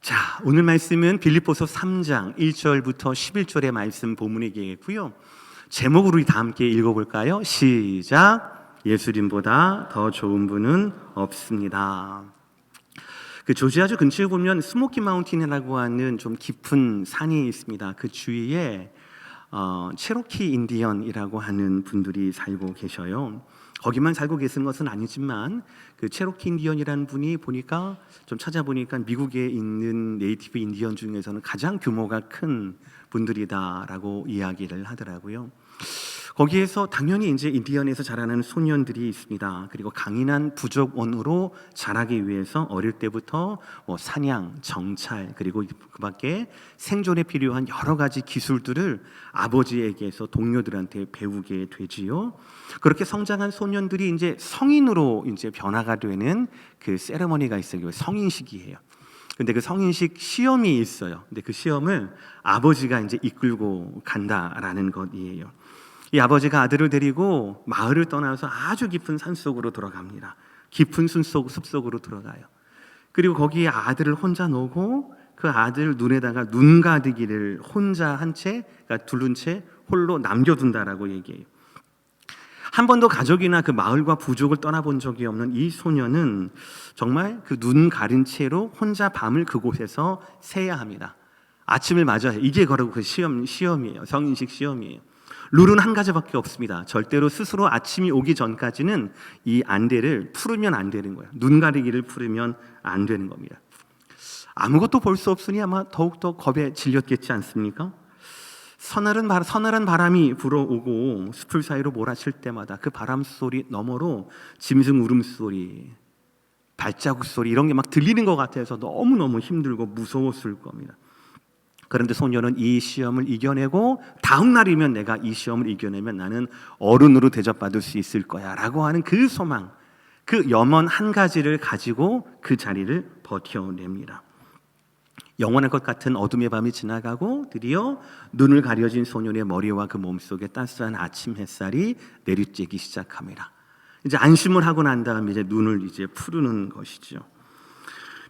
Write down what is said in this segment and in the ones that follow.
자, 오늘 말씀은 빌립보서 3장 1절부터 11절의 말씀 본문이겠고요. 제목으로 다 함께 읽어볼까요? 시작. 예수님보다 더 좋은 분은 없습니다. 그 조지아주 근처에 보면 스모키 마운틴이라고 하는 좀 깊은 산이 있습니다. 그 주위에 체로키 인디언이라고 하는 분들이 살고 계셔요. 거기만 살고 계신 것은 아니지만 그 체로키 인디언이라는 분이 보니까 좀 찾아보니까 미국에 있는 네이티브 인디언 중에서는 가장 규모가 큰 분들이다라고 이야기를 하더라고요. 거기에서 당연히 이제 인디언에서 자라는 소년들이 있습니다. 그리고 강인한 부족원으로 자라기 위해서 어릴 때부터 사냥, 정찰, 그리고 그 밖에 생존에 필요한 여러 가지 기술들을 아버지에게서 동료들한테 배우게 되지요. 그렇게 성장한 소년들이 이제 성인으로 이제 변화가 되는 그 세레머니가 있어요. 성인식이에요. 근데 그 성인식 시험이 있어요. 근데 그 시험을 아버지가 이제 이끌고 간다라는 것이에요. 이 아버지가 아들을 데리고 마을을 떠나서 아주 깊은 산속으로 들어갑니다. 깊은 숲속으로 들어가요. 그리고 거기에 아들을 혼자 놓고 그 아들 눈에다가 눈가리기를 혼자 한 채, 그러니까 둘른 채 홀로 남겨둔다라고 얘기해요. 한 번도 가족이나 그 마을과 부족을 떠나본 적이 없는 이 소녀는 정말 그 눈 가린 채로 혼자 밤을 그곳에서 새야 합니다. 아침을 맞아요. 이게 바로 그 시험이에요. 성인식 시험이에요. 룰은 한 가지밖에 없습니다. 절대로 스스로 아침이 오기 전까지는 이 안대를 풀으면 안 되는 거예요. 눈 가리기를 풀으면 안 되는 겁니다. 아무것도 볼 수 없으니 아마 더욱더 겁에 질렸겠지 않습니까? 서늘한 바람이 불어오고 숲을 사이로 몰아칠 때마다 그 바람 소리 너머로 짐승 울음소리, 발자국 소리 이런 게 막 들리는 것 같아서 너무너무 힘들고 무서웠을 겁니다. 그런데 소녀는 이 시험을 이겨내고 다음 날이면 내가 이 시험을 이겨내면 나는 어른으로 대접받을 수 있을 거야 라고 하는 그 소망, 그 염원 한 가지를 가지고 그 자리를 버텨냅니다. 영원할 것 같은 어둠의 밤이 지나가고 드디어 눈을 가려진 소년의 머리와 그 몸속에 따스한 아침 햇살이 내리쬐기 시작합니다. 이제 안심을 하고 난 다음에 이제 눈을 이제 푸르는 것이죠.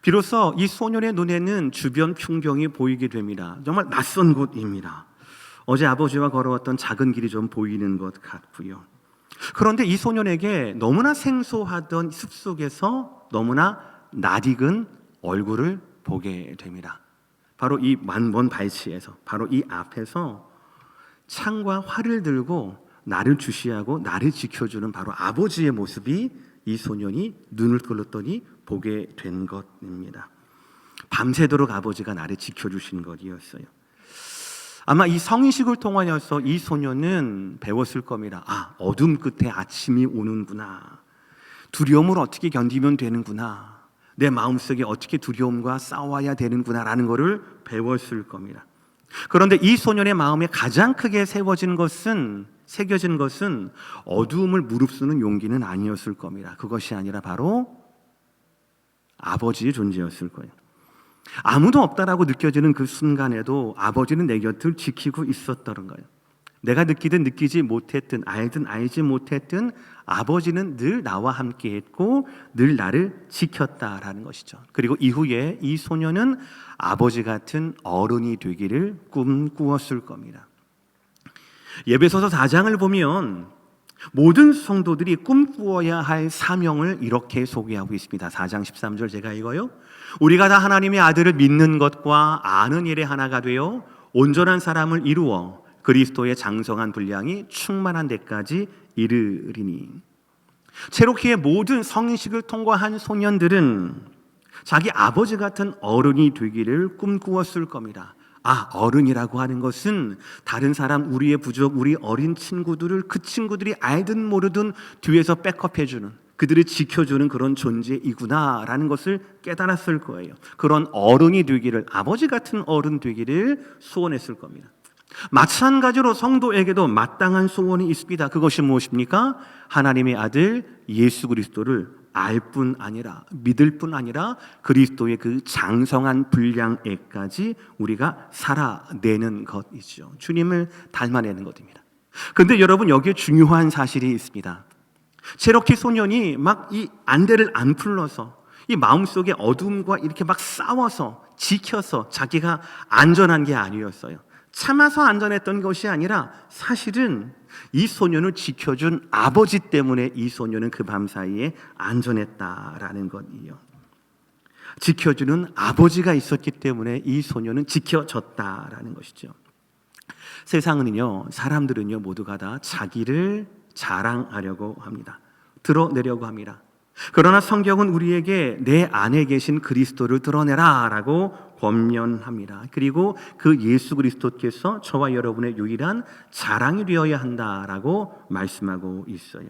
비로소 이 소년의 눈에는 주변 풍경이 보이게 됩니다. 정말 낯선 곳입니다. 어제 아버지와 걸어왔던 작은 길이 좀 보이는 것 같고요. 그런데 이 소년에게 너무나 생소하던 숲속에서 너무나 낯익은 얼굴을 보게 됩니다. 바로 이 먼 발치에서, 바로 이 앞에서 창과 활을 들고 나를 주시하고 나를 지켜주는 바로 아버지의 모습이 이 소년이 눈을 끌었더니 보게 된 것입니다. 밤새도록 아버지가 나를 지켜주신 것이었어요. 아마 이 성인식을 통하여서 이 소년은 배웠을 겁니다. 아, 어둠 끝에 아침이 오는구나. 두려움을 어떻게 견디면 되는구나. 내 마음속에 어떻게 두려움과 싸워야 되는구나 라는 것을 배웠을 겁니다. 그런데 이 소년의 마음에 가장 크게 새겨진 것은 어두움을 무릅쓰는 용기는 아니었을 겁니다. 그것이 아니라 바로 아버지의 존재였을 거예요. 아무도 없다라고 느껴지는 그 순간에도 아버지는 내 곁을 지키고 있었다는 거예요. 내가 느끼든 느끼지 못했든 알든 알지 못했든 아버지는 늘 나와 함께했고 늘 나를 지켰다라는 것이죠. 그리고 이후에 이 소녀는 아버지 같은 어른이 되기를 꿈꾸었을 겁니다. 예배소서 4장을 보면 모든 성도들이 꿈꾸어야 할 사명을 이렇게 소개하고 있습니다. 4장 13절 제가 읽어요. 우리가 다 하나님의 아들을 믿는 것과 아는 일에 하나가 되어 온전한 사람을 이루어 그리스도의 장성한 분량이 충만한 데까지 이르리니. 체로키의 모든 성인식을 통과한 소년들은 자기 아버지 같은 어른이 되기를 꿈꾸었을 겁니다. 아, 어른이라고 하는 것은 다른 사람, 우리의 부족, 우리 어린 친구들을 그 친구들이 알든 모르든 뒤에서 백업해주는, 그들을 지켜주는 그런 존재이구나라는 것을 깨달았을 거예요. 그런 어른이 되기를, 아버지 같은 어른 되기를 소원했을 겁니다. 마찬가지로 성도에게도 마땅한 소원이 있습니다. 그것이 무엇입니까? 하나님의 아들 예수 그리스도를 알 뿐 아니라, 믿을 뿐 아니라 그리스도의 그 장성한 분량에까지 우리가 살아내는 것이죠. 주님을 닮아내는 것입니다. 그런데 여러분, 여기에 중요한 사실이 있습니다. 체로키 소년이 막 이 안대를 안 풀러서 이 마음속에 어둠과 이렇게 막 싸워서 지켜서 자기가 안전한 게 아니었어요. 참아서 안전했던 것이 아니라 사실은 이 소년을 지켜준 아버지 때문에 이 소년은 그 밤 사이에 안전했다라는 것이에요. 지켜주는 아버지가 있었기 때문에 이 소년은 지켜졌다라는 것이죠. 세상은요, 사람들은요, 모두가 다 자기를 자랑하려고 합니다. 드러내려고 합니다. 그러나 성경은 우리에게 내 안에 계신 그리스도를 드러내라 라고 권면합니다. 그리고 그 예수 그리스도께서 저와 여러분의 유일한 자랑이 되어야 한다라고 말씀하고 있어요.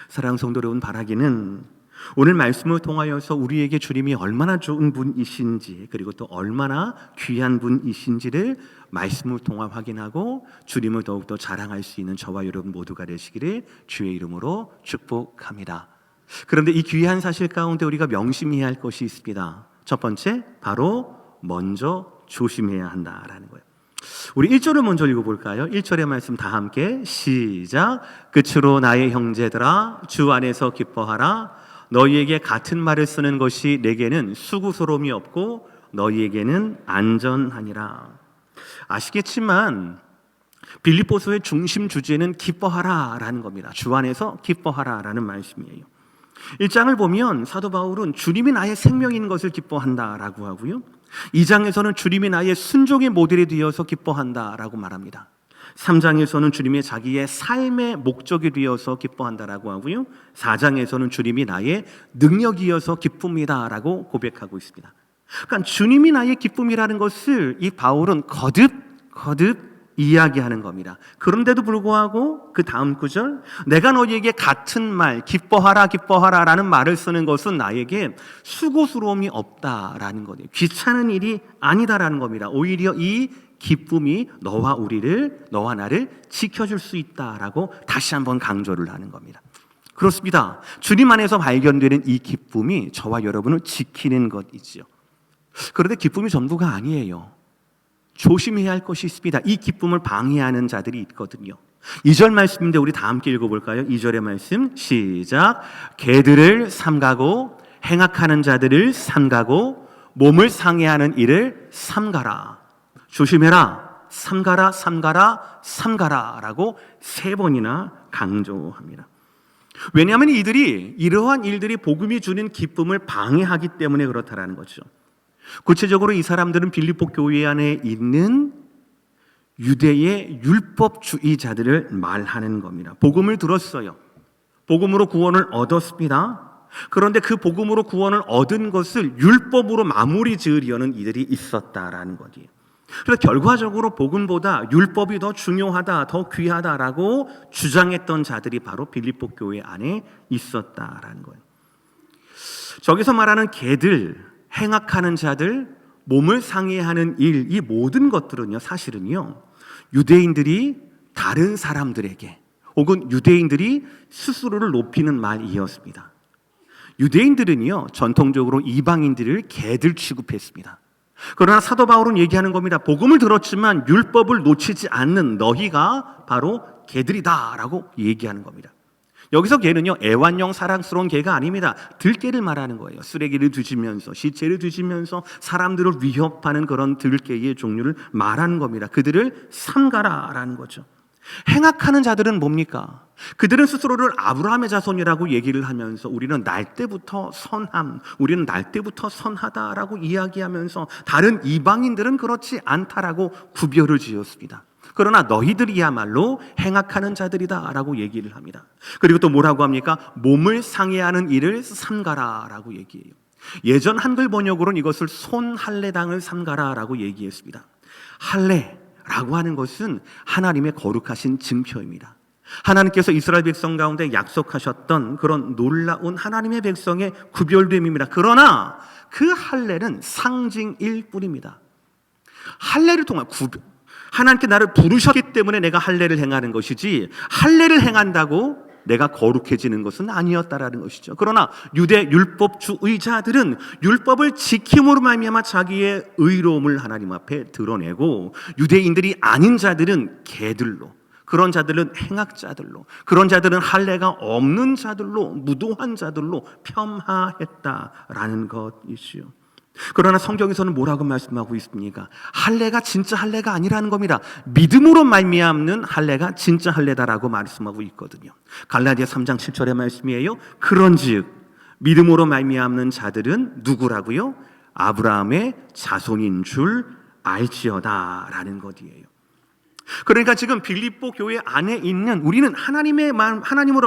사랑하는 성도 여러분, 바라기는 오늘 말씀을 통하여서 우리에게 주님이 얼마나 좋은 분이신지, 그리고 또 얼마나 귀한 분이신지를 말씀을 통해 확인하고 주님을 더욱더 자랑할 수 있는 저와 여러분 모두가 되시기를 주의 이름으로 축복합니다. 그런데 이 귀한 사실 가운데 우리가 명심해야 할 것이 있습니다. 첫 번째, 바로 먼저 조심해야 한다라는 거예요. 우리 1절을 먼저 읽어볼까요? 1절의 말씀 다 함께 시작. 끝으로 나의 형제들아 주 안에서 기뻐하라. 너희에게 같은 말을 쓰는 것이 내게는 수고스러움이 없고 너희에게는 안전하니라. 아시겠지만 빌립보서의 중심 주제는 기뻐하라라는 겁니다. 주 안에서 기뻐하라라는 말씀이에요. 1장을 보면 사도 바울은 주님이 나의 생명인 것을 기뻐한다라고 하고요, 2장에서는 주님이 나의 순종의 모델이 되어서 기뻐한다라고 말합니다. 3장에서는 주님이 자기의 삶의 목적이 되어서 기뻐한다라고 하고요, 4장에서는 주님이 나의 능력이어서 기쁩니다라고 고백하고 있습니다. 그러니까 주님이 나의 기쁨이라는 것을 이 바울은 거듭 이야기하는 겁니다. 그런데도 불구하고 그 다음 구절, 내가 너희에게 같은 말 기뻐하라 기뻐하라 라는 말을 쓰는 것은 나에게 수고스러움이 없다라는 거예요. 귀찮은 일이 아니다라는 겁니다. 오히려 이 기쁨이 너와 나를 지켜줄 수 있다라고 다시 한번 강조를 하는 겁니다. 그렇습니다. 주님 안에서 발견되는 이 기쁨이 저와 여러분을 지키는 것이지요. 그런데 기쁨이 전부가 아니에요. 조심해야 할 것이 있습니다. 이 기쁨을 방해하는 자들이 있거든요. 2절 말씀인데 우리 다 함께 읽어볼까요? 2절의 말씀 시작. 개들을 삼가고 행악하는 자들을 삼가고 몸을 상해하는 일을 삼가라. 조심해라. 삼가라 라고 3번이나 강조합니다. 왜냐하면 이러한 일들이 복음이 주는 기쁨을 방해하기 때문에 그렇다라는 거죠. 구체적으로 이 사람들은 빌립보 교회 안에 있는 유대의 율법주의자들을 말하는 겁니다. 복음을 들었어요. 복음으로 구원을 얻었습니다. 그런데 그 복음으로 구원을 얻은 것을 율법으로 마무리 지으려는 이들이 있었다라는 거지요. 그래서 결과적으로 복음보다 율법이 더 중요하다, 더 귀하다라고 주장했던 자들이 바로 빌립보 교회 안에 있었다라는 거예요. 저기서 말하는 개들, 행악하는 자들, 몸을 상해하는 일, 이 모든 것들은요, 사실은요, 유대인들이 다른 사람들에게 혹은 유대인들이 스스로를 높이는 말이었습니다. 유대인들은요, 전통적으로 이방인들을 개들 취급했습니다. 그러나 사도 바울은 얘기하는 겁니다. 복음을 들었지만 율법을 놓치지 않는 너희가 바로 개들이다라고 얘기하는 겁니다. 여기서 개는요, 애완용 사랑스러운 개가 아닙니다. 들개를 말하는 거예요. 쓰레기를 뒤지면서, 시체를 뒤지면서 사람들을 위협하는 그런 들개의 종류를 말하는 겁니다. 그들을 삼가라라는 거죠. 행악하는 자들은 뭡니까? 그들은 스스로를 아브라함의 자손이라고 얘기를 하면서 우리는 날 때부터 우리는 날 때부터 선하다라고 이야기하면서 다른 이방인들은 그렇지 않다라고 구별을 지었습니다. 그러나 너희들이야말로 행악하는 자들이다라고 얘기를 합니다. 그리고 또 뭐라고 합니까? 몸을 상해하는 일을 삼가라라고 얘기해요. 예전 한글 번역으로는 이것을 손할례당을 삼가라라고 얘기했습니다. 할례라고 하는 것은 하나님의 거룩하신 증표입니다. 하나님께서 이스라엘 백성 가운데 약속하셨던 그런 놀라운 하나님의 백성의 구별됨입니다. 그러나 그 할례는 상징일 뿐입니다. 할례를 통한 하나님께 나를 부르셨기 때문에 내가 할례를 행하는 것이지, 할례를 행한다고 내가 거룩해지는 것은 아니었다라는 것이죠. 그러나 유대 율법주의자들은 율법을 지킴으로 말미암아 자기의 의로움을 하나님 앞에 드러내고, 유대인들이 아닌 자들은 개들로, 그런 자들은 행악자들로, 그런 자들은 할례가 없는 자들로, 무도한 자들로 폄하했다라는 것이지요. 그러나 성경에서는 뭐라고 말씀하고 있습니까? 할례가 진짜 할례가 아니라는 겁니다. 믿음으로 말미암는 할례가 진짜 할례다라고 말씀하고 있거든요. 갈라디아 3장 7절의 말씀이에요. 그런즉 믿음으로 말미암는 자들은 누구라고요? 아브라함의 자손인 줄 알지어다라는 것이에요. 그러니까 지금 빌립보 교회 안에 있는 우리는 하나님으로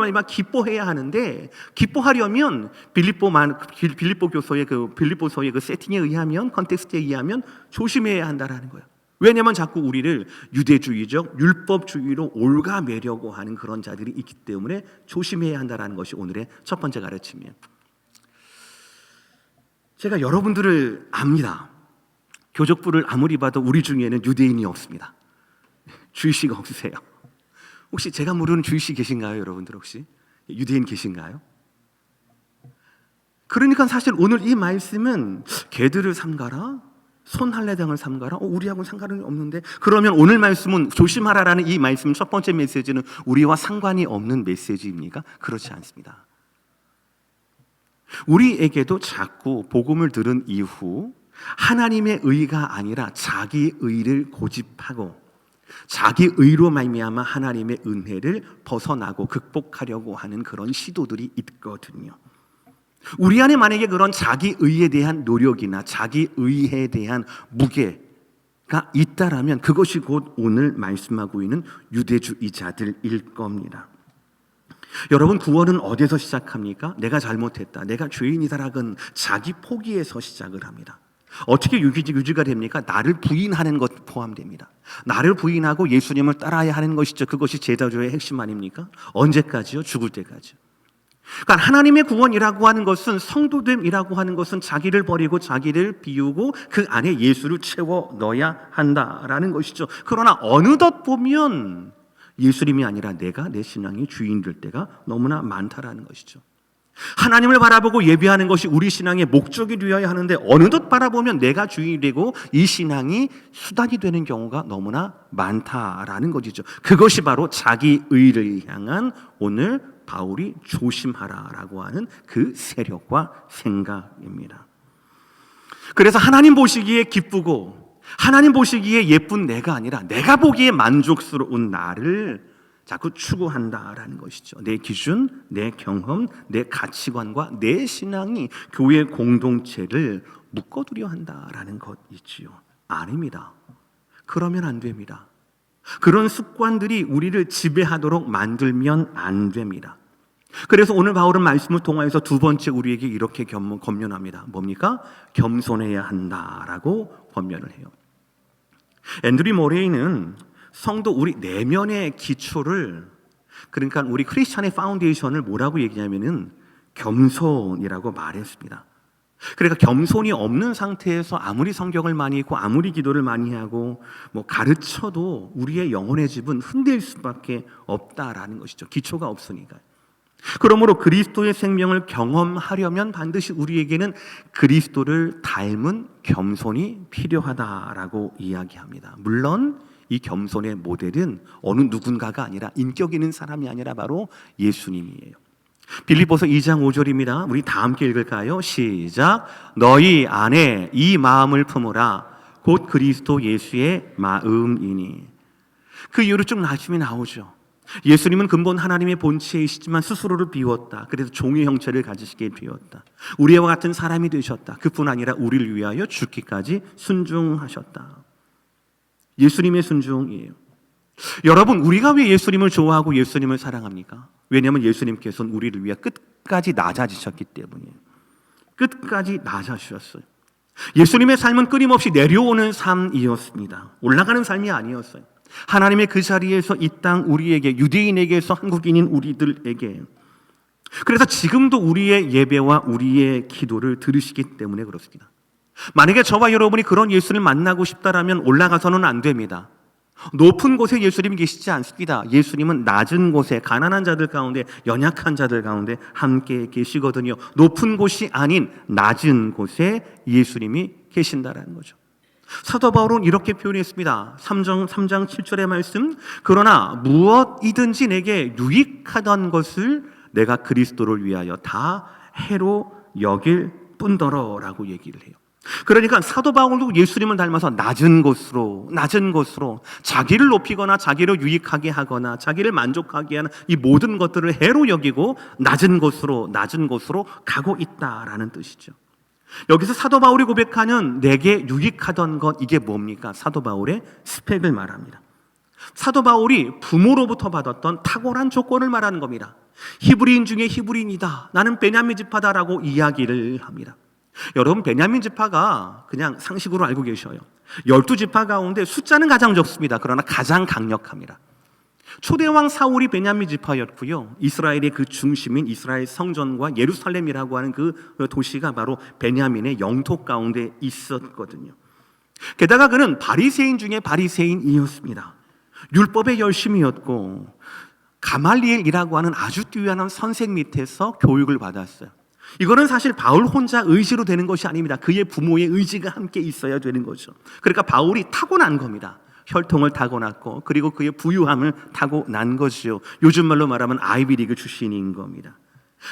말미암아 기뻐해야 하는데, 기뻐하려면 빌립보서의 그 세팅에 의하면, 컨텍스트에 의하면 조심해야 한다라는 거예요. 왜냐하면 자꾸 우리를 유대주의적 율법주의로 올가매려고 하는 그런 자들이 있기 때문에 조심해야 한다라는 것이 오늘의 첫 번째 가르침이에요. 제가 여러분들을 압니다. 교족부를 아무리 봐도 우리 중에는 유대인이 없습니다. 주의씨가 없으세요? 혹시 제가 모르는 주의씨 계신가요? 여러분들 혹시 유대인 계신가요? 그러니까 사실 오늘 이 말씀은 개들을 삼가라, 손할례당을 삼가라, 우리하고는 상관이 없는데, 그러면 오늘 말씀은 조심하라라는 이 말씀 첫 번째 메시지는 우리와 상관이 없는 메시지입니까? 그렇지 않습니다. 우리에게도 자꾸 복음을 들은 이후 하나님의 의가 아니라 자기 의를 고집하고 자기 의로 말미암아 하나님의 은혜를 벗어나고 극복하려고 하는 그런 시도들이 있거든요. 우리 안에 만약에 그런 자기 의에 대한 노력이나 자기 의에 대한 무게가 있다라면 그것이 곧 오늘 말씀하고 있는 유대주의자들일 겁니다. 여러분, 구원은 어디서 시작합니까? 내가 잘못했다, 내가 죄인이다라는 자기 포기에서 시작을 합니다. 어떻게 유지가 됩니까? 나를 부인하는 것 포함됩니다. 나를 부인하고 예수님을 따라야 하는 것이죠. 그것이 제자조의 핵심 아닙니까? 언제까지요? 죽을 때까지요. 그러니까 하나님의 구원이라고 하는 것은, 성도됨이라고 하는 것은 자기를 버리고 자기를 비우고 그 안에 예수를 채워 넣어야 한다라는 것이죠. 그러나 어느덧 보면 예수님이 아니라 내가 내 신앙의 주인 될 때가 너무나 많다라는 것이죠. 하나님을 바라보고 예배하는 것이 우리 신앙의 목적이 되어야 하는데 어느덧 바라보면 내가 주인이 되고 이 신앙이 수단이 되는 경우가 너무나 많다라는 것이죠. 그것이 바로 자기 의를 향한 오늘 바울이 조심하라라고 하는 그 세력과 생각입니다. 그래서 하나님 보시기에 기쁘고 하나님 보시기에 예쁜 내가 아니라 내가 보기에 만족스러운 나를 자꾸 추구한다라는 것이죠. 내 기준, 내 경험, 내 가치관과 내 신앙이 교회 공동체를 묶어두려 한다라는 것이지요. 아닙니다. 그러면 안 됩니다. 그런 습관들이 우리를 지배하도록 만들면 안 됩니다. 그래서 오늘 바울은 말씀을 통하여서 두 번째 우리에게 이렇게 권면합니다. 뭡니까? 겸손해야 한다라고 권면을 해요. 앤드류 모레이는 성도 우리 내면의 기초를, 그러니까 우리 크리스찬의 파운데이션을 뭐라고 얘기하냐면은 겸손이라고 말했습니다. 그러니까 겸손이 없는 상태에서 아무리 성경을 많이 읽고 아무리 기도를 많이 하고 가르쳐도 우리의 영혼의 집은 흔들 수밖에 없다라는 것이죠. 기초가 없으니까. 그러므로 그리스도의 생명을 경험하려면 반드시 우리에게는 그리스도를 닮은 겸손이 필요하다라고 이야기합니다. 물론 이 겸손의 모델은 어느 누군가가 아니라, 인격 있는 사람이 아니라 바로 예수님이에요. 빌립보서 2장 5절입니다. 우리 다 함께 읽을까요? 시작. 너희 안에 이 마음을 품으라. 곧 그리스도 예수의 마음이니. 그 이유로 쭉 말씀이 나오죠. 예수님은 근본 하나님의 본체이시지만 스스로를 비웠다. 그래서 종의 형체를 가지시게 되었다. 우리와 같은 사람이 되셨다. 그뿐 아니라 우리를 위하여 죽기까지 순종하셨다. 예수님의 순종이에요. 여러분, 우리가 왜 예수님을 좋아하고 예수님을 사랑합니까? 왜냐하면 예수님께서는 우리를 위해 끝까지 낮아지셨기 때문이에요. 끝까지 낮아지셨어요. 예수님의 삶은 끊임없이 내려오는 삶이었습니다. 올라가는 삶이 아니었어요. 하나님의 그 자리에서 이 땅 우리에게, 유대인에게서 한국인인 우리들에게, 그래서 지금도 우리의 예배와 우리의 기도를 들으시기 때문에 그렇습니다. 만약에 저와 여러분이 그런 예수를 만나고 싶다라면 올라가서는 안 됩니다. 높은 곳에 예수님이 계시지 않습니다. 예수님은 낮은 곳에, 가난한 자들 가운데, 연약한 자들 가운데 함께 계시거든요. 높은 곳이 아닌 낮은 곳에 예수님이 계신다라는 거죠. 사도 바울은 이렇게 표현했습니다. 3장 7절의 말씀, 그러나 무엇이든지 내게 유익하던 것을 내가 그리스도를 위하여 다 해로 여길 뿐더러 라고 얘기를 해요. 그러니까 사도 바울도 예수님을 닮아서 낮은 것으로 자기를 높이거나 자기를 유익하게 하거나 자기를 만족하게 하는 이 모든 것들을 해로 여기고 낮은 곳으로 가고 있다라는 뜻이죠. 여기서 사도 바울이 고백하는 내게 유익하던 것, 이게 뭡니까? 사도 바울의 스펙을 말합니다. 사도 바울이 부모로부터 받았던 탁월한 조건을 말하는 겁니다. 히브리인 중에 히브리인이다, 나는 베냐민 지파다라고 이야기를 합니다. 여러분, 베냐민 지파가 그냥 상식으로 알고 계셔요. 12지파 가운데 숫자는 가장 적습니다. 그러나 가장 강력합니다. 초대왕 사울이 베냐민 지파였고요, 이스라엘의 그 중심인 이스라엘 성전과 예루살렘이라고 하는 그 도시가 바로 베냐민의 영토 가운데 있었거든요. 게다가 그는 바리새인 중에 바리새인이었습니다. 율법의 열심이었고 가말리엘이라고 하는 아주 뛰어난 선생 밑에서 교육을 받았어요. 이거는 사실 바울 혼자 의지로 되는 것이 아닙니다. 그의 부모의 의지가 함께 있어야 되는 거죠. 그러니까 바울이 타고난 겁니다. 혈통을 타고났고, 그리고 그의 부유함을 타고난 것이요, 요즘 말로 말하면 아이비리그 출신인 겁니다.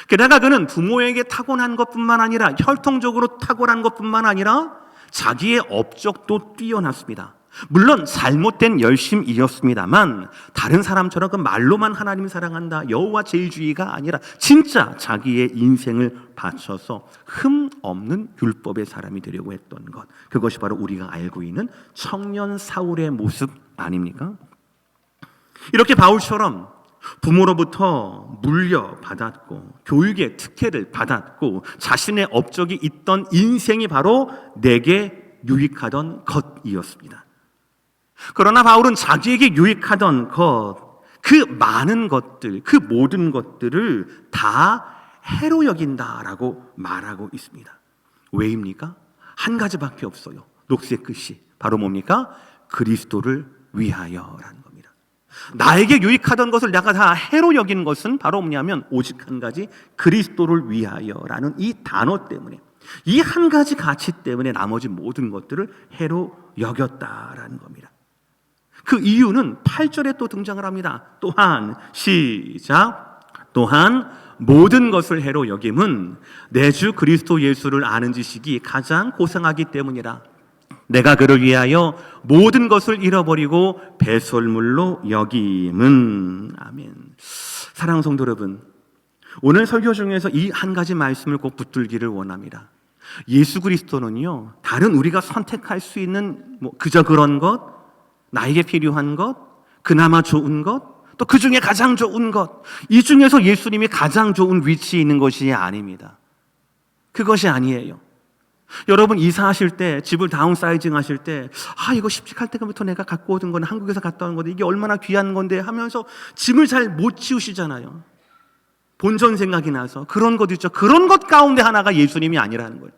게다가 그는 부모에게 타고난 것뿐만 아니라 혈통적으로 타고난 것뿐만 아니라 자기의 업적도 뛰어났습니다. 물론 잘못된 열심이었습니다만 다른 사람처럼 그 말로만 하나님 사랑한다, 여호와 제일주의가 아니라 진짜 자기의 인생을 바쳐서 흠 없는 율법의 사람이 되려고 했던 것, 그것이 바로 우리가 알고 있는 청년 사울의 모습 아닙니까? 이렇게 바울처럼 부모로부터 물려받았고 교육의 특혜를 받았고 자신의 업적이 있던 인생이 바로 내게 유익하던 것이었습니다. 그러나 바울은 자기에게 유익하던 것, 그 많은 것들, 그 모든 것들을 다 해로 여긴다라고 말하고 있습니다. 왜입니까? 한 가지밖에 없어요. 녹색 글씨, 바로 뭡니까? 그리스도를 위하여라는 겁니다. 나에게 유익하던 것을 내가 다 해로 여기는 것은 바로 뭐냐면 오직 한 가지, 그리스도를 위하여라는 이 단어 때문에, 이 한 가지 가치 때문에 나머지 모든 것들을 해로 여겼다라는 겁니다. 그 이유는 8절에 또 등장을 합니다. 또한, 시작, 또한 모든 것을 해로 여김은 내 주 그리스도 예수를 아는 지식이 가장 고상하기 때문이라. 내가 그를 위하여 모든 것을 잃어버리고 배설물로 여김은. 아멘. 사랑하는 성도 여러분, 오늘 설교 중에서 이 한 가지 말씀을 꼭 붙들기를 원합니다. 예수 그리스도는요, 다른 우리가 선택할 수 있는 그저 그런 것, 나에게 필요한 것, 그나마 좋은 것, 또 그 중에 가장 좋은 것, 이 중에서 예수님이 가장 좋은 위치에 있는 것이 아닙니다. 그것이 아니에요. 여러분, 이사하실 때, 집을 다운사이징 하실 때, 이거 십직할 때부터 내가 갖고 오던 건데, 한국에서 갔다 온 건데, 이게 얼마나 귀한 건데 하면서 짐을 잘 못 치우시잖아요. 본전 생각이 나서. 그런 것 있죠. 그런 것 가운데 하나가 예수님이 아니라는 거예요.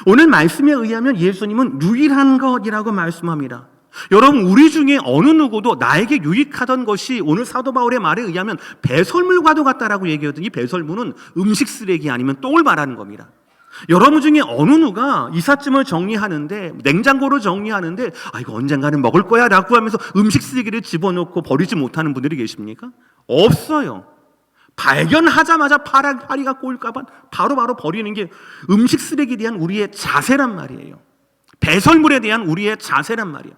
오늘 말씀에 의하면 예수님은 유일한 것이라고 말씀합니다. 여러분, 우리 중에 어느 누구도 나에게 유익하던 것이 오늘 사도 바울의 말에 의하면 배설물과도 같다라고 얘기하거든요. 이 배설물은 음식 쓰레기 아니면 똥을 말하는 겁니다. 여러분 중에 어느 누가 이삿짐을 정리하는데, 냉장고를 정리하는데 이거 언젠가는 먹을 거야 라고 하면서 음식 쓰레기를 집어넣고 버리지 못하는 분들이 계십니까? 없어요. 발견하자마자 파리가 꼬일까봐 바로 버리는 게 음식 쓰레기에 대한 우리의 자세란 말이에요. 배설물에 대한 우리의 자세란 말이에요.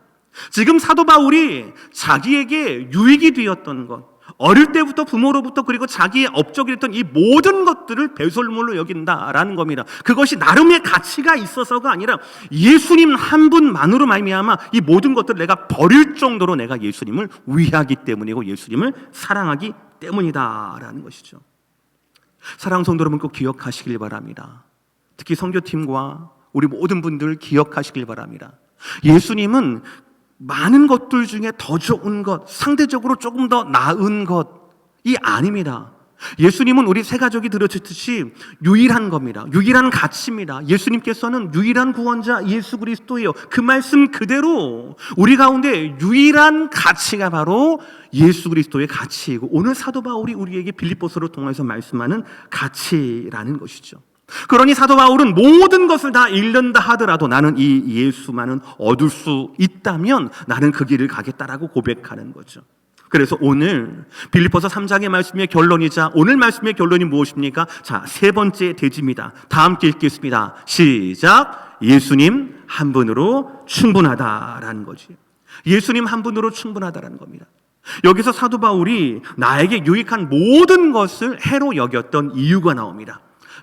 지금 사도 바울이 자기에게 유익이 되었던 것, 어릴 때부터 부모로부터 그리고 자기의 업적이 됐던 이 모든 것들을 배설물로 여긴다라는 겁니다. 그것이 나름의 가치가 있어서가 아니라 예수님 한 분만으로 말미암아 이 모든 것들을 내가 버릴 정도로 내가 예수님을 위하기 때문이고 예수님을 사랑하기 때문이다라는 것이죠. 사랑하는 성도 여러분, 꼭 기억하시길 바랍니다. 특히 선교팀과 우리 모든 분들 기억하시길 바랍니다. 예수님은 많은 것들 중에 더 좋은 것, 상대적으로 조금 더 나은 것이 아닙니다. 예수님은 우리 세 가족이 들어주듯이 유일한 겁니다. 유일한 가치입니다. 예수님께서는 유일한 구원자 예수 그리스도예요. 그 말씀 그대로 우리 가운데 유일한 가치가 바로 예수 그리스도의 가치이고 오늘 사도 바울이 우리에게 빌립보서를 통해서 말씀하는 가치라는 것이죠. 그러니 사도 바울은 모든 것을 다 잃는다 하더라도 나는 이 예수만은 얻을 수 있다면 나는 그 길을 가겠다라고 고백하는 거죠. 그래서 오늘 빌립보서 3장의 말씀의 결론이자 오늘 말씀의 결론이 무엇입니까? 자, 세 번째 대지입니다. 다 함께 읽겠습니다. 시작. 예수님 한 분으로 충분하다라는 거지. 예수님 한 분으로 충분하다라는 겁니다. 여기서 사도 바울이 나에게 유익한 모든 것을 해로 여겼던 이유가 나옵니다.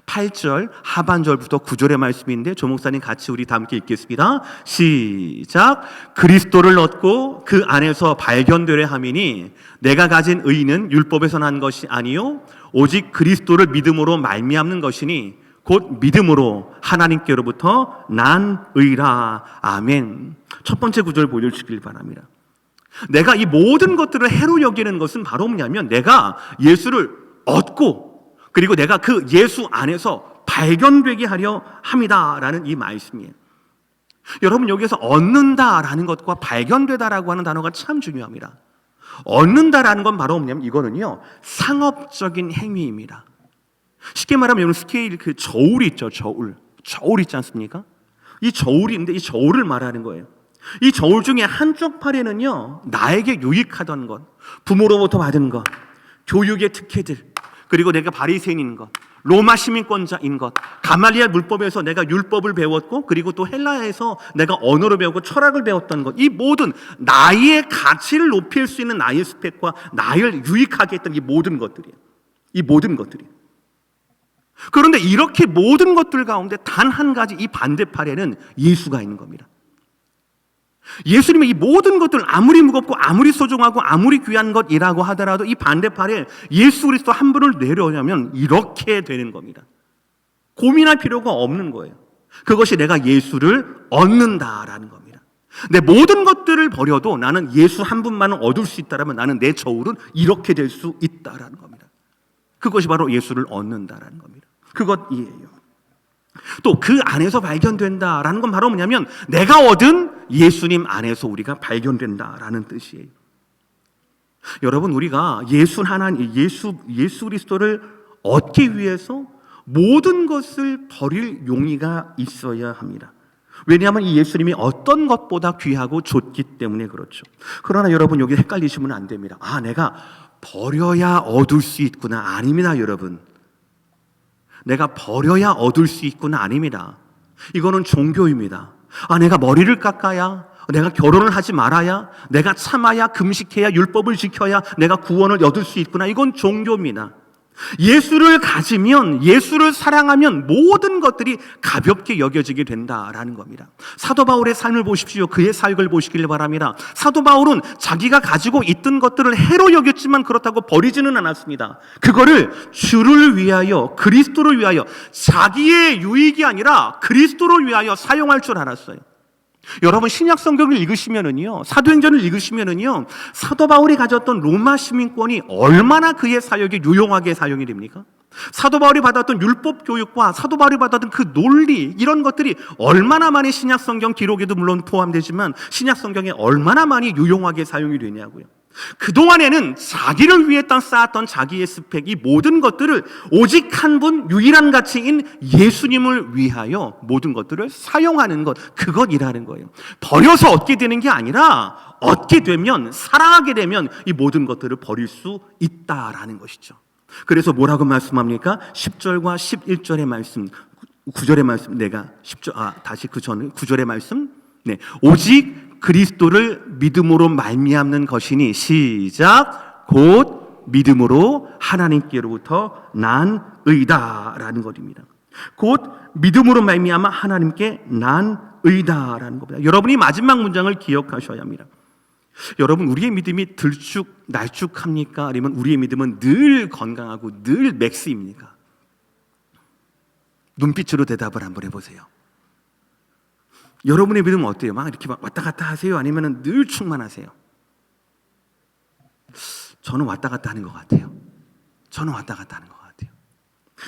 8절 하반절부터 9절의 말씀인데 조 목사님 같이 우리 다 함께 읽겠습니다. 시작. 그리스도를 얻고 그 안에서 발견되려 함이니 내가 가진 의는 율법에서 난 것이 아니요 오직 그리스도를 믿음으로 말미암는 것이니 곧 믿음으로 하나님께로부터 난 의라. 아멘. 첫 번째 구절 보여주시길 바랍니다. 내가 이 모든 것들을 해로 여기는 것은 바로 뭐냐면 내가 예수를 얻고 그리고 내가 그 예수 안에서 발견되게 하려 합니다라는 이 말씀이에요. 여러분 여기서 얻는다라는 것과 발견되다라고 하는 단어가 참 중요합니다. 얻는다라는 건 바로 뭐냐면 이거는요 상업적인 행위입니다. 쉽게 말하면 여러분 스케일 그 저울이 있죠. 저울 있지 않습니까? 이 저울인데 이 저울을 말하는 거예요. 이 저울 중에 한쪽 팔에는요 나에게 유익하던 것, 부모로부터 받은 것, 교육의 특혜들, 그리고 내가 바리새인인 것, 로마 시민권자인 것, 가말리엘 물법에서 내가 율법을 배웠고 그리고 또 헬라에서 내가 언어를 배우고 철학을 배웠던 것, 이 모든 나의 가치를 높일 수 있는 나의 스펙과 나를 유익하게 했던 이 모든 것들이에요. 이 모든 것들이. 그런데 이렇게 모든 것들 가운데 단 한 가지 이 반대팔에는 예수가 있는 겁니다. 예수님의 이 모든 것들 아무리 무겁고 아무리 소중하고 아무리 귀한 것이라고 하더라도 이 반대팔에 예수 그리스도 한 분을 내려오려면 이렇게 되는 겁니다. 고민할 필요가 없는 거예요. 그것이 내가 예수를 얻는다라는 겁니다. 내 모든 것들을 버려도 나는 예수 한 분만을 얻을 수 있다면 나는 내 저울은 이렇게 될 수 있다라는 겁니다. 그것이 바로 예수를 얻는다라는 겁니다. 그것이에요. 또 그 안에서 발견된다라는 건 바로 뭐냐면 내가 얻은 예수님 안에서 우리가 발견된다라는 뜻이에요. 여러분 우리가 예수 그리스도를 얻기 위해서 모든 것을 버릴 용의가 있어야 합니다. 왜냐하면 이 예수님이 어떤 것보다 귀하고 좋기 때문에 그렇죠. 그러나 여러분 여기 헷갈리시면 안 됩니다. 아, 내가 버려야 얻을 수 있구나. 아닙니다, 여러분. 내가 버려야 얻을 수 있구나. 아닙니다. 이거는 종교입니다. 아, 내가 머리를 깎아야, 내가 결혼을 하지 말아야, 내가 참아야, 금식해야, 율법을 지켜야 내가 구원을 얻을 수 있구나. 이건 종교입니다. 예수를 가지면, 예수를 사랑하면 모든 것들이 가볍게 여겨지게 된다라는 겁니다. 사도 바울의 삶을 보십시오. 그의 사역을 보시길 바랍니다. 사도 바울은 자기가 가지고 있던 것들을 해로 여겼지만 그렇다고 버리지는 않았습니다. 그거를 주를 위하여, 그리스도를 위하여, 자기의 유익이 아니라 그리스도를 위하여 사용할 줄 알았어요. 여러분 신약 성경을 읽으시면은요, 사도행전을 읽으시면은요, 사도 바울이 가졌던 로마 시민권이 얼마나 그의 사역에 유용하게 사용이 됩니까? 사도 바울이 받았던 율법 교육과 사도 바울이 받았던 그 논리, 이런 것들이 얼마나 많이 신약 성경 기록에도 물론 포함되지만 신약 성경에 얼마나 많이 유용하게 사용이 되냐고요. 그동안에는 자기를 위해 쌓았던 자기의 스펙, 이 모든 것들을 오직 한 분 유일한 가치인 예수님을 위하여 모든 것들을 사용하는 것, 그것이라는 거예요. 버려서 얻게 되는 게 아니라 얻게 되면, 사랑하게 되면 이 모든 것들을 버릴 수 있다라는 것이죠. 그래서 뭐라고 말씀합니까? 10절과 11절의 말씀, 9절의 말씀, 다시 그 전 9절의 말씀, 오직 그리스도를 믿음으로 말미암는 것이니, 시작, 곧 믿음으로 하나님께로부터 난 의다라는 것입니다. 곧 믿음으로 말미암아 하나님께 난 의다라는 겁니다. 여러분이 마지막 문장을 기억하셔야 합니다. 여러분 우리의 믿음이 날쭉합니까? 아니면 우리의 믿음은 늘 건강하고 늘 맥스입니까? 눈빛으로 대답을 한번 해보세요. 여러분의 믿음은 어때요? 막 이렇게 왔다 갔다 하세요? 아니면 늘 충만하세요? 저는 왔다 갔다 하는 것 같아요.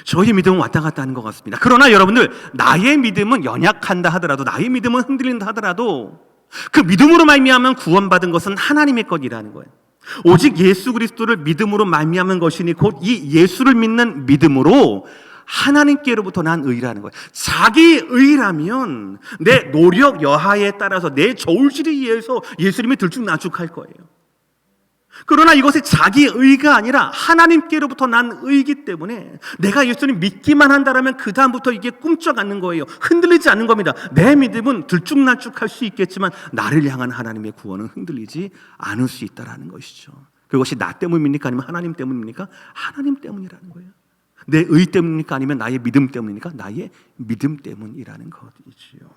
저희 믿음은 왔다 갔다 하는 것 같습니다. 그러나 여러분들, 나의 믿음은 연약한다 하더라도, 나의 믿음은 흔들린다 하더라도 그 믿음으로 말미암아 구원받은 것은 하나님의 것이라는 거예요. 오직 예수 그리스도를 믿음으로 말미암은 것이니 곧 이 예수를 믿는 믿음으로 하나님께로부터 난 의라는 거예요. 자기 의라면 내 노력 여하에 따라서 내 저울질에 의해서 예수님이 들쭉날쭉할 거예요. 그러나 이것이 자기 의가 아니라 하나님께로부터 난 의이기 때문에 내가 예수님 믿기만 한다면 그 다음부터 이게 꿈쩍 않는 거예요. 흔들리지 않는 겁니다. 내 믿음은 들쭉날쭉할 수 있겠지만 나를 향한 하나님의 구원은 흔들리지 않을 수 있다는 것이죠. 그것이 나 때문입니까? 아니면 하나님 때문입니까? 하나님 때문이라는 거예요. 내 의 때문입니까? 아니면 나의 믿음 때문입니까? 나의 믿음 때문이라는 것이지요.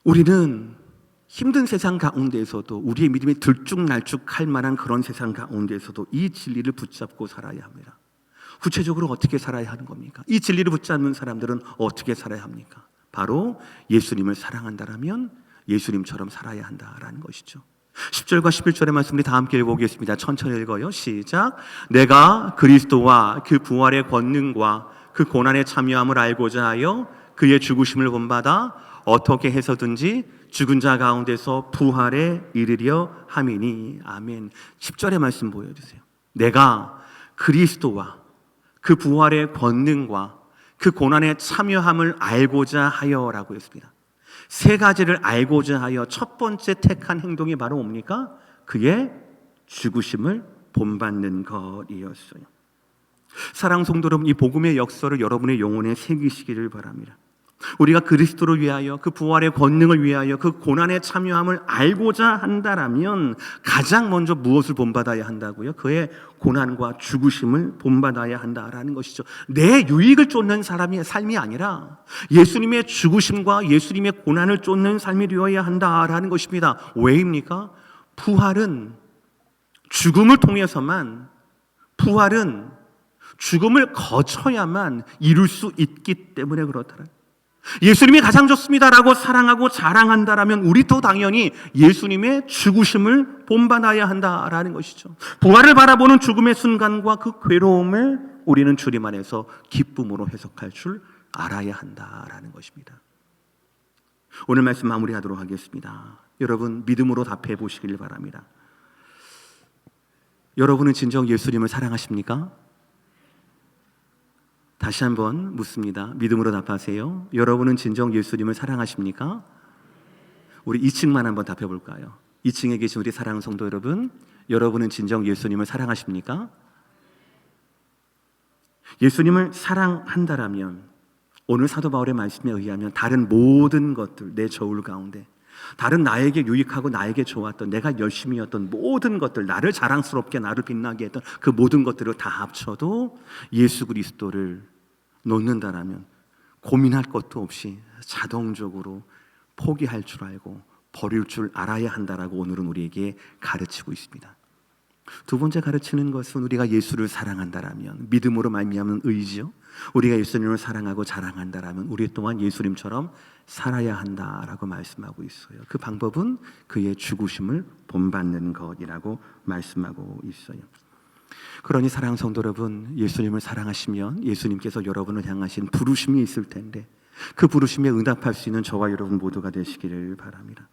우리는 힘든 세상 가운데에서도 우리의 믿음이 들쭉날쭉할 만한 그런 세상 가운데에서도 이 진리를 붙잡고 살아야 합니다. 구체적으로 어떻게 살아야 하는 겁니까? 이 진리를 붙잡는 사람들은 어떻게 살아야 합니까? 바로 예수님을 사랑한다라면 예수님처럼 살아야 한다라는 것이죠. 10절과 11절의 말씀 우리 다 함께 읽어보겠습니다. 천천히 읽어요. 시작. 내가 그리스도와 그 부활의 권능과 그 고난의 참여함을 알고자 하여 그의 죽으심을 본받아 어떻게 해서든지 죽은 자 가운데서 부활에 이르려 함이니. 아멘. 10절의 말씀 보여주세요. 내가 그리스도와 그 부활의 권능과 그 고난의 참여함을 알고자 하여라고 했습니다. 세 가지를 알고자 하여 첫 번째 택한 행동이 바로 뭡니까? 그의 죽으심을 본받는 것이었어요. 사랑 성도 여러분, 이 복음의 역사를 여러분의 영혼에 새기시기를 바랍니다. 우리가 그리스도를 위하여 그 부활의 권능을 위하여 그 고난에 참여함을 알고자 한다라면 가장 먼저 무엇을 본받아야 한다고요? 그의 고난과 죽으심을 본받아야 한다라는 것이죠. 내 유익을 쫓는 사람의 삶이 아니라 예수님의 죽으심과 예수님의 고난을 쫓는 삶이 되어야 한다라는 것입니다. 왜입니까? 부활은 죽음을 통해서만, 부활은 죽음을 거쳐야만 이룰 수 있기 때문에 그렇더라. 예수님이 가장 좋습니다라고 사랑하고 자랑한다라면 우리도 당연히 예수님의 죽으심을 본받아야 한다라는 것이죠. 부활을 바라보는 죽음의 순간과 그 괴로움을 우리는 주님 안에서 기쁨으로 해석할 줄 알아야 한다라는 것입니다. 오늘 말씀 마무리하도록 하겠습니다. 여러분 믿음으로 답해 보시길 바랍니다. 여러분은 진정 예수님을 사랑하십니까? 다시 한번 묻습니다. 믿음으로 답하세요. 여러분은 진정 예수님을 사랑하십니까? 우리 2층만 한번 답해 볼까요? 2층에 계신 우리 사랑하는 성도 여러분, 여러분은 진정 예수님을 사랑하십니까? 예수님을 사랑한다라면 오늘 사도 바울의 말씀에 의하면 다른 모든 것들, 내 저울 가운데 다른 나에게 유익하고 나에게 좋았던, 내가 열심히 했던 모든 것들, 나를 자랑스럽게 나를 빛나게 했던 그 모든 것들을 다 합쳐도 예수 그리스도를 놓는다라면 고민할 것도 없이 자동적으로 포기할 줄 알고 버릴 줄 알아야 한다라고 오늘은 우리에게 가르치고 있습니다. 두 번째 가르치는 것은 우리가 예수를 사랑한다라면, 믿음으로 말미암은 의지요, 우리가 예수님을 사랑하고 자랑한다라면 우리 또한 예수님처럼 살아야 한다라고 말씀하고 있어요. 그 방법은 그의 죽으심을 본받는 것이라고 말씀하고 있어요. 그러니 사랑하는 성도 여러분, 예수님을 사랑하시면 예수님께서 여러분을 향하신 부르심이 있을 텐데 그 부르심에 응답할 수 있는 저와 여러분 모두가 되시기를 바랍니다.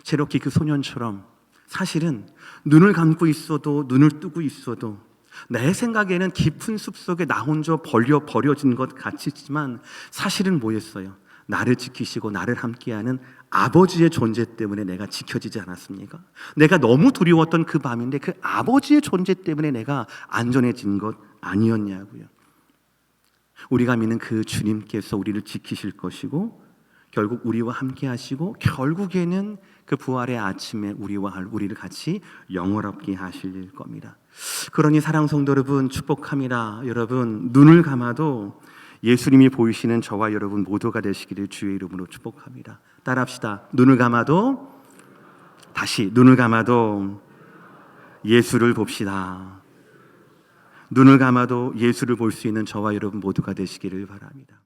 제로키 그 소년처럼 사실은 눈을 감고 있어도, 눈을 뜨고 있어도 내 생각에는 깊은 숲속에 나 혼자 버려진 것 같지만 사실은 뭐였어요? 나를 지키시고 나를 함께하는 아버지의 존재 때문에 내가 지켜지지 않았습니까? 내가 너무 두려웠던 그 밤인데 그 아버지의 존재 때문에 내가 안전해진 것 아니었냐고요. 우리가 믿는 그 주님께서 우리를 지키실 것이고 결국 우리와 함께 하시고 결국에는 그 부활의 아침에 우리를 같이 영원롭게 하실 겁니다. 그러니 사랑 성도 여러분 축복합니다. 여러분 눈을 감아도 예수님이 보이시는 저와 여러분 모두가 되시기를 주의 이름으로 축복합니다. 따라합시다. 눈을 감아도, 다시 눈을 감아도 예수를 봅시다. 눈을 감아도 예수를 볼 수 있는 저와 여러분 모두가 되시기를 바랍니다.